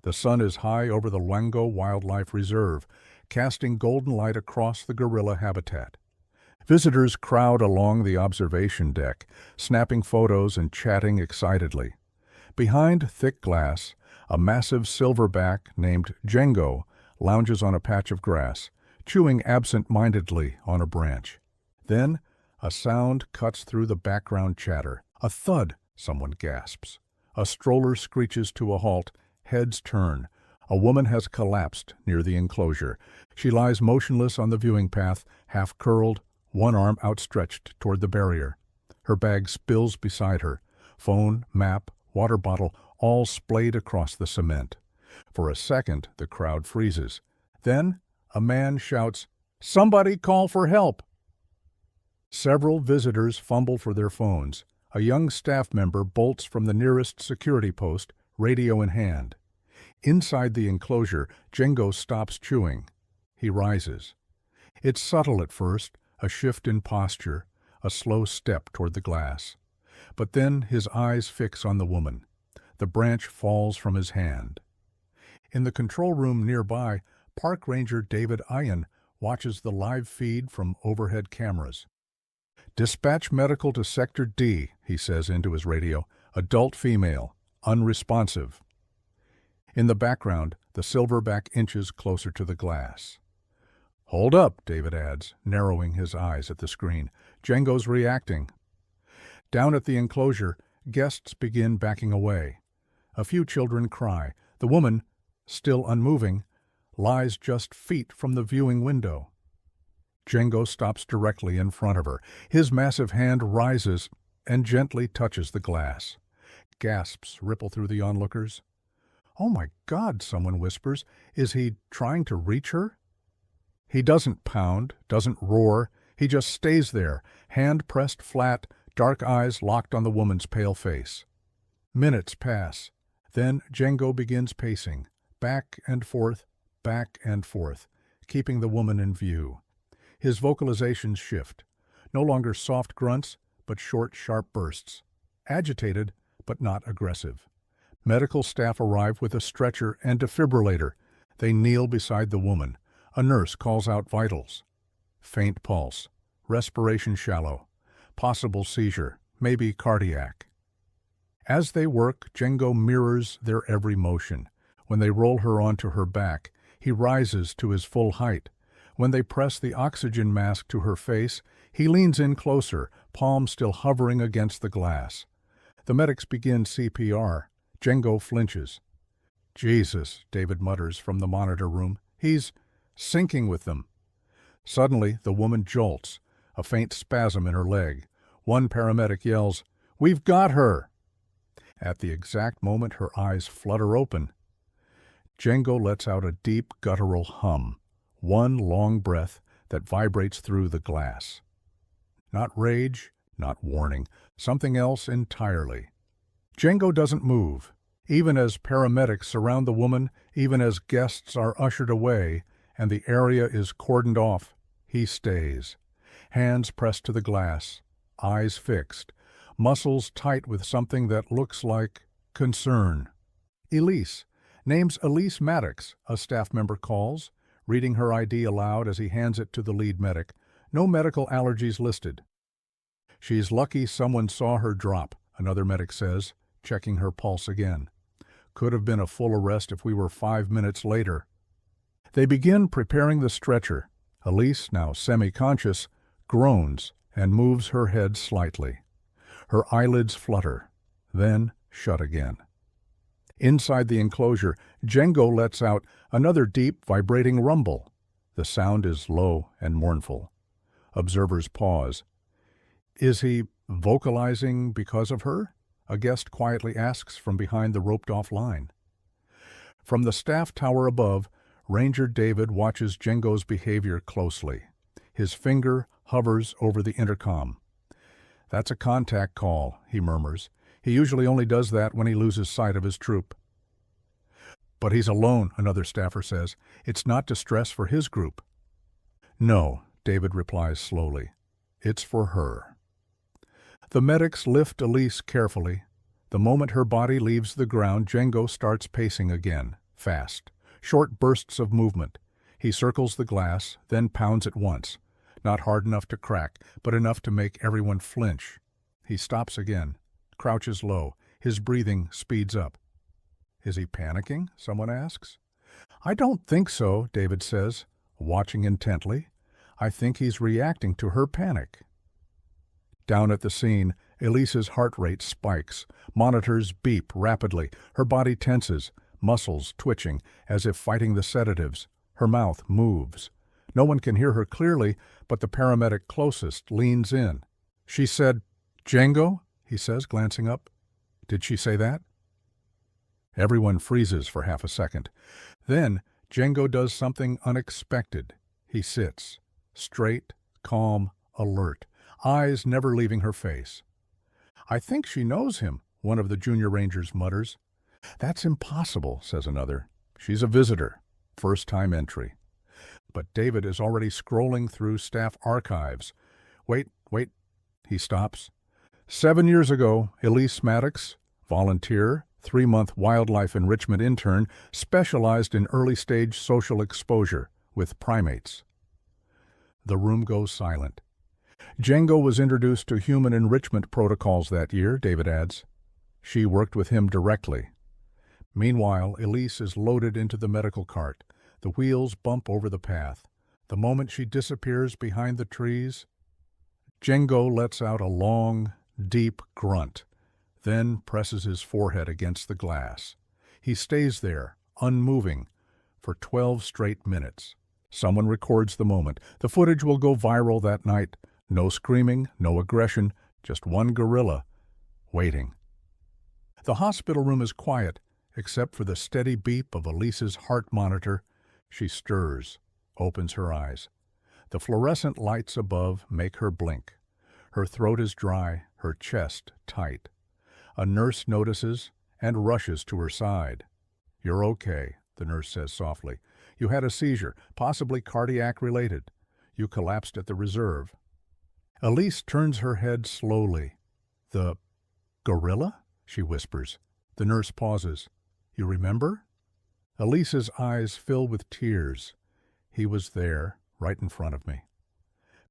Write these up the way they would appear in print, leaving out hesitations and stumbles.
The sun is high over the Loango Wildlife Reserve, casting golden light across the gorilla habitat. Visitors crowd along the observation deck, snapping photos and chatting excitedly. Behind thick glass, a massive silverback named Jengo lounges on a patch of grass, chewing absent-mindedly on a branch. Then, a sound cuts through the background chatter. A thud, someone gasps. A stroller screeches to a halt, heads turn. A woman has collapsed near the enclosure. She lies motionless on the viewing path, half curled, one arm outstretched toward the barrier. Her bag spills beside her. Phone, map, water bottle, all splayed across the cement. For a second, the crowd freezes. Then, a man shouts, "Somebody call for help!" Several visitors fumble for their phones. A young staff member bolts from the nearest security post, radio in hand. Inside the enclosure, Jengo stops chewing. He rises. It's subtle at first, a shift in posture, a slow step toward the glass. But then his eyes fix on the woman. The branch falls from his hand. In the control room nearby, Park Ranger David Ayen watches the live feed from overhead cameras. "Dispatch medical to Sector D," he says into his radio. "Adult female, unresponsive." In the background, the silverback inches closer to the glass. "Hold up," David adds, narrowing his eyes at the screen. "Jengo's reacting." Down at the enclosure, guests begin backing away. A few children cry. The woman, still unmoving, lies just feet from the viewing window. Jengo stops directly in front of her. His massive hand rises and gently touches the glass. Gasps ripple through the onlookers. "Oh my God," someone whispers. "Is he trying to reach her?" He doesn't pound, doesn't roar. He just stays there, hand pressed flat, dark eyes locked on the woman's pale face. Minutes pass. Then Jengo begins pacing, back and forth, keeping the woman in view. His vocalizations shift. No longer soft grunts, but short, sharp bursts. Agitated, but not aggressive. Medical staff arrive with a stretcher and defibrillator. They kneel beside the woman. A nurse calls out vitals. Faint pulse. Respiration shallow. Possible seizure. Maybe cardiac. As they work, Jengo mirrors their every motion. When they roll her onto her back, he rises to his full height. When they press the oxygen mask to her face, he leans in closer, palm still hovering against the glass. The medics begin CPR. Jengo flinches. "Jesus," David mutters from the monitor room. "He's sinking with them." Suddenly, the woman jolts, a faint spasm in her leg. One paramedic yells, "We've got her!" At the exact moment her eyes flutter open. Jengo lets out a deep guttural hum, one long breath that vibrates through the glass. Not rage, not warning, something else entirely. Jengo doesn't move. Even as paramedics surround the woman, even as guests are ushered away and the area is cordoned off, he stays. Hands pressed to the glass, eyes fixed, muscles tight with something that looks like concern. "Elise." Name's Elise Maddox, a staff member calls, reading her ID aloud as he hands it to the lead medic. No medical allergies listed. "She's lucky someone saw her drop," another medic says, checking her pulse again. "Could have been a full arrest if we were 5 minutes later." They begin preparing the stretcher. Elise, now semi-conscious, groans and moves her head slightly. Her eyelids flutter, then shut again. Inside the enclosure, Jengo lets out another deep, vibrating rumble. The sound is low and mournful. Observers pause. "Is he vocalizing because of her?" a guest quietly asks from behind the roped-off line. From the staff tower above, Ranger David watches Jengo's behavior closely. His finger hovers over the intercom. "That's a contact call," he murmurs. He usually only does that when he loses sight of his troop. "But he's alone," another staffer says. "It's not distress for his group." "No," David replies slowly. "It's for her." The medics lift Elise carefully. The moment her body leaves the ground, Jengo starts pacing again. Fast. Short bursts of movement. He circles the glass, then pounds it once. Not hard enough to crack, but enough to make everyone flinch. He stops again, crouches low. His breathing speeds up. Is he panicking? Someone asks. I don't think so, David says, watching intently. I think he's reacting to her panic. Down at the scene, Elise's heart rate spikes. Monitors beep rapidly. Her body tenses, muscles twitching, as if fighting the sedatives. Her mouth moves. No one can hear her clearly, but the paramedic closest leans in. She said, "Jengo?" he says, glancing up. Did she say that? Everyone freezes for half a second. Then, Jengo does something unexpected. He sits, straight, calm, alert, eyes never leaving her face. I think she knows him, one of the junior rangers mutters. That's impossible, says another. She's a visitor, first-time entry. But David is already scrolling through staff archives. Wait, he stops. 7 years ago, Elise Maddox, volunteer, 3-month wildlife enrichment intern, specialized in early-stage social exposure with primates. The room goes silent. Jengo was introduced to human enrichment protocols that year, David adds. She worked with him directly. Meanwhile, Elise is loaded into the medical cart. The wheels bump over the path. The moment she disappears behind the trees, Jengo lets out a long, deep grunt, then presses his forehead against the glass. He stays there, unmoving, for 12 straight minutes. Someone records the moment. The footage will go viral that night. No screaming, no aggression, just one gorilla, waiting. The hospital room is quiet, except for the steady beep of Elise's heart monitor. She stirs, opens her eyes. The fluorescent lights above make her blink. Her throat is dry, her chest tight. A nurse notices and rushes to her side. You're okay, the nurse says softly. You had a seizure, possibly cardiac-related. You collapsed at the reserve. Elise turns her head slowly. The gorilla? She whispers. The nurse pauses. You remember? Elise's eyes fill with tears. He was there, right in front of me.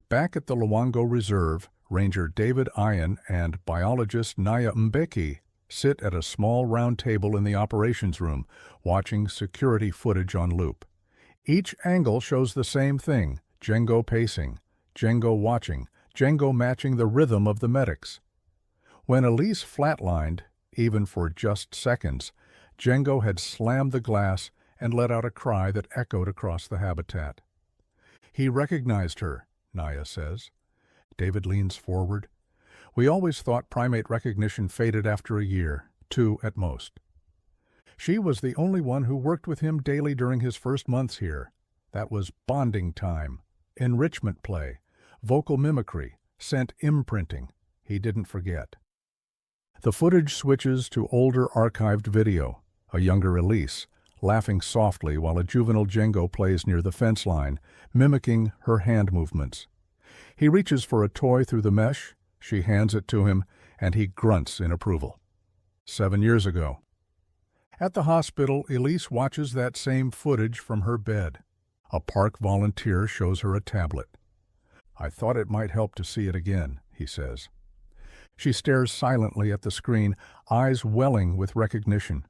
Back at the Loango Reserve, Ranger David Ayen and biologist Naya Mbeki sit at a small round table in the operations room, watching security footage on loop. Each angle shows the same thing, Jengo pacing, Jengo watching, Jengo matching the rhythm of the medics. When Elise flatlined, even for just seconds, Jengo had slammed the glass and let out a cry that echoed across the habitat. He recognized her, Naya says. David leans forward. We always thought primate recognition faded after a year, 2 at most. She was the only one who worked with him daily during his first months here. That was bonding time, enrichment play, vocal mimicry, scent imprinting. He didn't forget. The footage switches to older archived video, a younger Elise, laughing softly while a juvenile Jengo plays near the fence line, mimicking her hand movements. He reaches for a toy through the mesh, she hands it to him, and he grunts in approval. 7 years ago. At the hospital, Elise watches that same footage from her bed. A park volunteer shows her a tablet. I thought it might help to see it again, he says. She stares silently at the screen, eyes welling with recognition.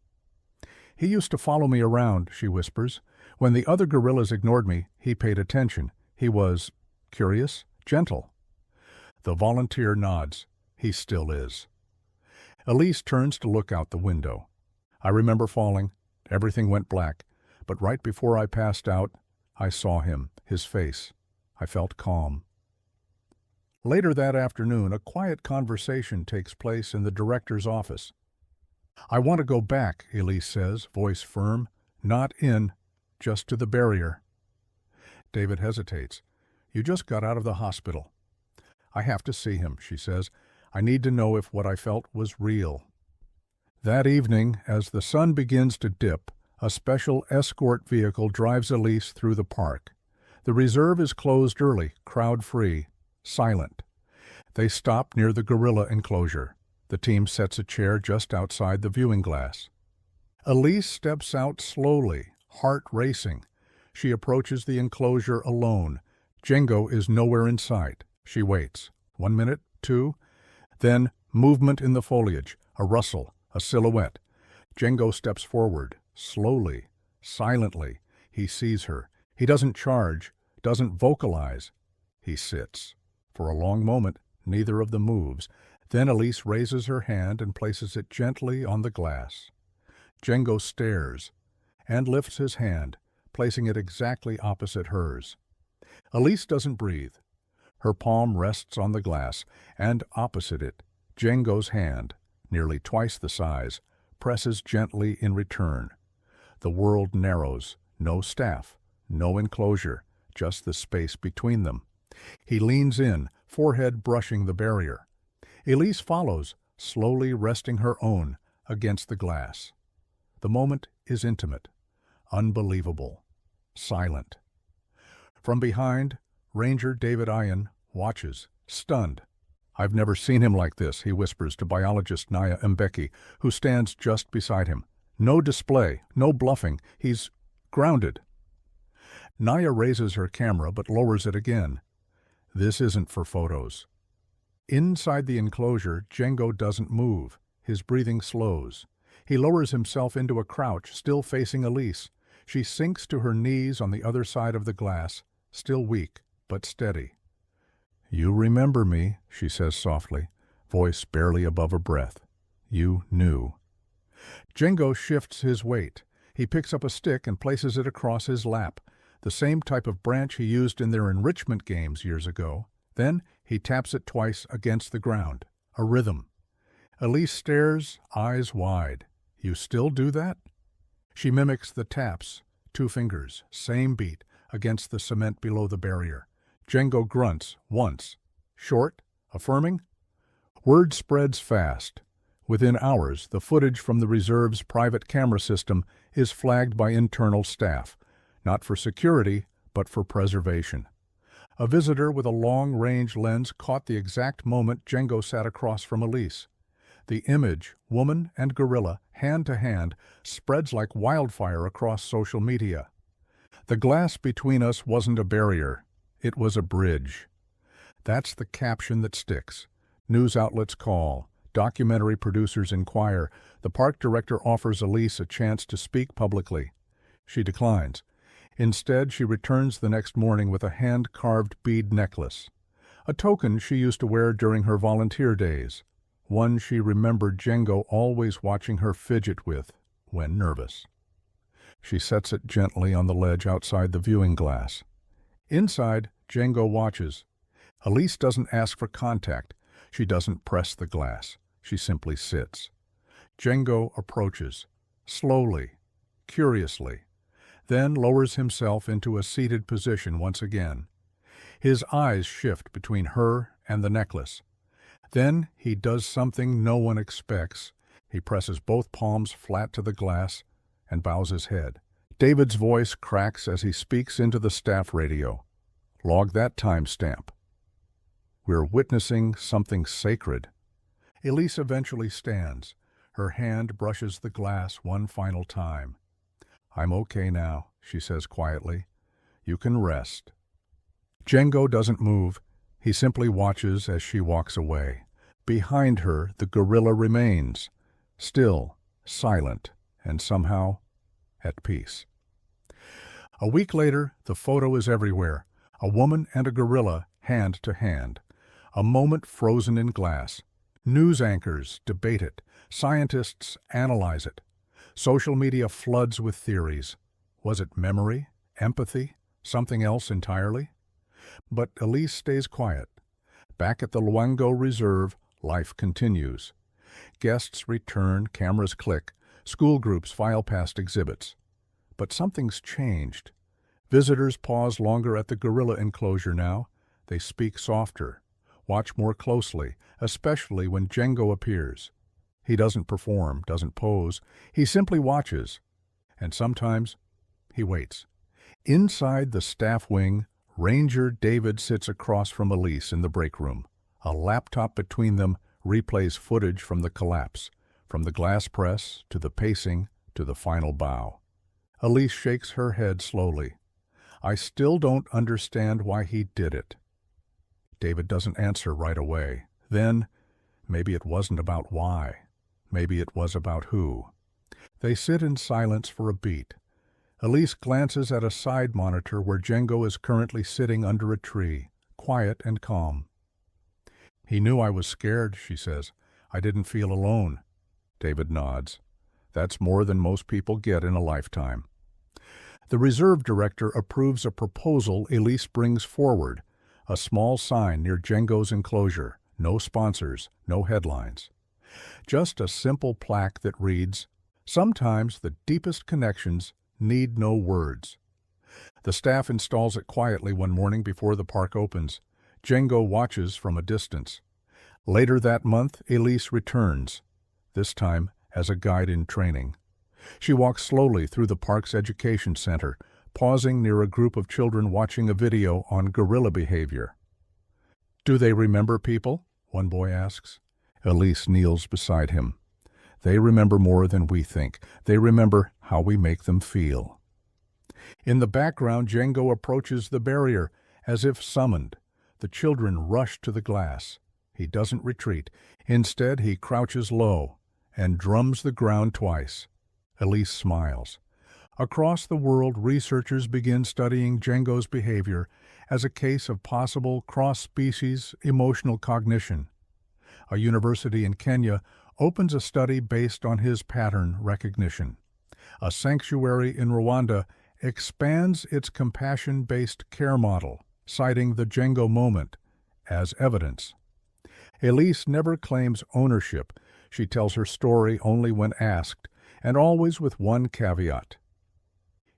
He used to follow me around, she whispers. When the other gorillas ignored me, he paid attention. He was curious, gentle. The volunteer nods. He still is. Elise turns to look out the window. I remember falling. Everything went black. But right before I passed out, I saw him, his face. I felt calm. Later that afternoon, a quiet conversation takes place in the director's office. I want to go back, Elise says, voice firm. Not in, just to the barrier. David hesitates. You just got out of the hospital. I have to see him, she says. I need to know if what I felt was real. That evening, as the sun begins to dip, a special escort vehicle drives Elise through the park. The reserve is closed early, crowd-free, silent. They stop near the gorilla enclosure. The team sets a chair just outside the viewing glass. Elise steps out slowly, heart racing. She approaches the enclosure alone. Jengo is nowhere in sight. She waits. 1 minute, 2. Then movement in the foliage, a rustle, a silhouette. Jengo steps forward, slowly, silently. He sees her. He doesn't charge, doesn't vocalize. He sits. For a long moment, neither of them moves. Then Elise raises her hand and places it gently on the glass. Jengo stares and lifts his hand, placing it exactly opposite hers. Elise doesn't breathe. Her palm rests on the glass, and opposite it, Jengo's hand, nearly twice the size, presses gently in return. The world narrows. No staff, no enclosure, just the space between them. He leans in, forehead brushing the barrier. Elise follows, slowly resting her own against the glass. The moment is intimate, unbelievable, silent. From behind, Ranger David Ayen watches, stunned. "I've never seen him like this," he whispers to biologist Naya Mbeki, who stands just beside him. "No display, no bluffing. He's grounded." Naya raises her camera but lowers it again. This isn't for photos. Inside the enclosure, Jengo doesn't move. His breathing slows. He lowers himself into a crouch, still facing Elise. She sinks to her knees on the other side of the glass, still weak, but steady. "You remember me," she says softly, voice barely above her breath. "You knew." Jengo shifts his weight. He picks up a stick and places it across his lap, the same type of branch he used in their enrichment games years ago. Then he taps it twice against the ground, a rhythm. Elise stares, eyes wide. "You still do that?" She mimics the taps, 2 fingers, same beat, against the cement below the barrier. Jengo grunts once. Short, affirming. Word spreads fast. Within hours, the footage from the reserve's private camera system is flagged by internal staff, not for security, but for preservation. A visitor with a long-range lens caught the exact moment Jengo sat across from Elise. The image, woman and gorilla, hand to hand, spreads like wildfire across social media. "The glass between us wasn't a barrier. It was a bridge." That's the caption that sticks. News outlets call. Documentary producers inquire. The park director offers Elise a chance to speak publicly. She declines. Instead, she returns the next morning with a hand-carved bead necklace, a token she used to wear during her volunteer days, one she remembered Jengo always watching her fidget with when nervous. She sets it gently on the ledge outside the viewing glass. Inside, Jengo watches. Elise doesn't ask for contact. She doesn't press the glass. She simply sits. Jengo approaches, slowly, curiously, then lowers himself into a seated position once again. His eyes shift between her and the necklace. Then he does something no one expects. He presses both palms flat to the glass and bows his head. David's voice cracks as he speaks into the staff radio. "Log that timestamp. We're witnessing something sacred." Elise eventually stands. Her hand brushes the glass one final time. "I'm okay now," she says quietly. "You can rest." Jengo doesn't move. He simply watches as she walks away. Behind her, the gorilla remains, still, silent, and somehow at peace. A week later, the photo is everywhere. A woman and a gorilla, hand to hand. A moment frozen in glass. News anchors debate it. Scientists analyze it. Social media floods with theories. Was it memory, empathy, something else entirely? But Elise stays quiet. Back at the Loango Reserve, life continues. Guests return, cameras click, school groups file past exhibits. But something's changed. Visitors pause longer at the gorilla enclosure now. They speak softer, watch more closely, especially when Jengo appears. He doesn't perform, doesn't pose. He simply watches. And sometimes he waits. Inside the staff wing, Ranger David sits across from Elise in the break room. A laptop between them replays footage from the collapse, from the glass press to the pacing to the final bow. Elise shakes her head slowly. I still don't understand why he did it. David doesn't answer right away. Then, maybe it wasn't about why. Maybe it was about who. They sit in silence for a beat. Elise glances at a side monitor where Jengo is currently sitting under a tree, quiet and calm. He knew I was scared, she says. I didn't feel alone. David nods. That's more than most people get in a lifetime. The reserve director approves a proposal Elise brings forward, a small sign near Jengo's enclosure, no sponsors, no headlines. Just a simple plaque that reads, "Sometimes the deepest connections need no words." The staff installs it quietly one morning before the park opens. Jengo watches from a distance. Later that month, Elise returns, this time as a guide in training. She walks slowly through the park's education center, pausing near a group of children watching a video on gorilla behavior. "Do they remember people?" one boy asks. Elise kneels beside him. "They remember more than we think. They remember how we make them feel." In the background, Jengo approaches the barrier, as if summoned. The children rush to the glass. He doesn't retreat. Instead, he crouches low and drums the ground twice. Elise smiles. Across the world, researchers begin studying Jengo's behavior as a case of possible cross-species emotional cognition. A university in Kenya opens a study based on his pattern recognition. A sanctuary in Rwanda expands its compassion-based care model, citing the Jengo moment as evidence. Elise never claims ownership. She tells her story only when asked, and always with one caveat.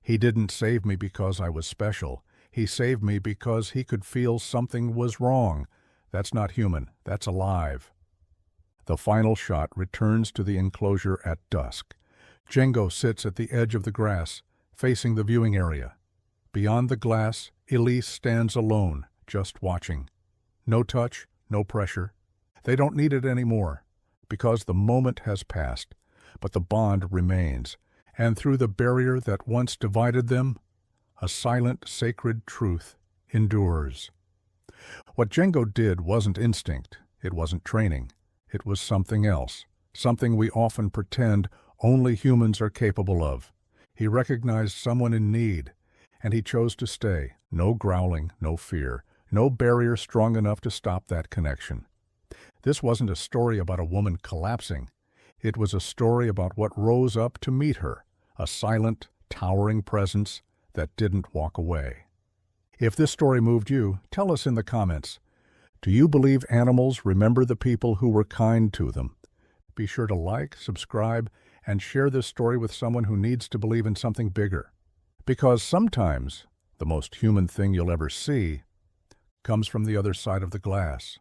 He didn't save me because I was special. He saved me because he could feel something was wrong. That's not human. That's alive. The final shot returns to the enclosure at dusk. Jengo sits at the edge of the grass, facing the viewing area. Beyond the glass, Elise stands alone, just watching. No touch, no pressure. They don't need it anymore, because the moment has passed, but the bond remains, and through the barrier that once divided them, a silent, sacred truth endures. What Jengo did wasn't instinct, it wasn't training, it was something else, something we often pretend only humans are capable of. He recognized someone in need, and he chose to stay. No growling, no fear, no barrier strong enough to stop that connection. This wasn't a story about a woman collapsing. It was a story about what rose up to meet her, a silent, towering presence that didn't walk away. If this story moved you, tell us in the comments. Do you believe animals remember the people who were kind to them? Be sure to like, subscribe, and share this story with someone who needs to believe in something bigger. Because sometimes the most human thing you'll ever see comes from the other side of the glass.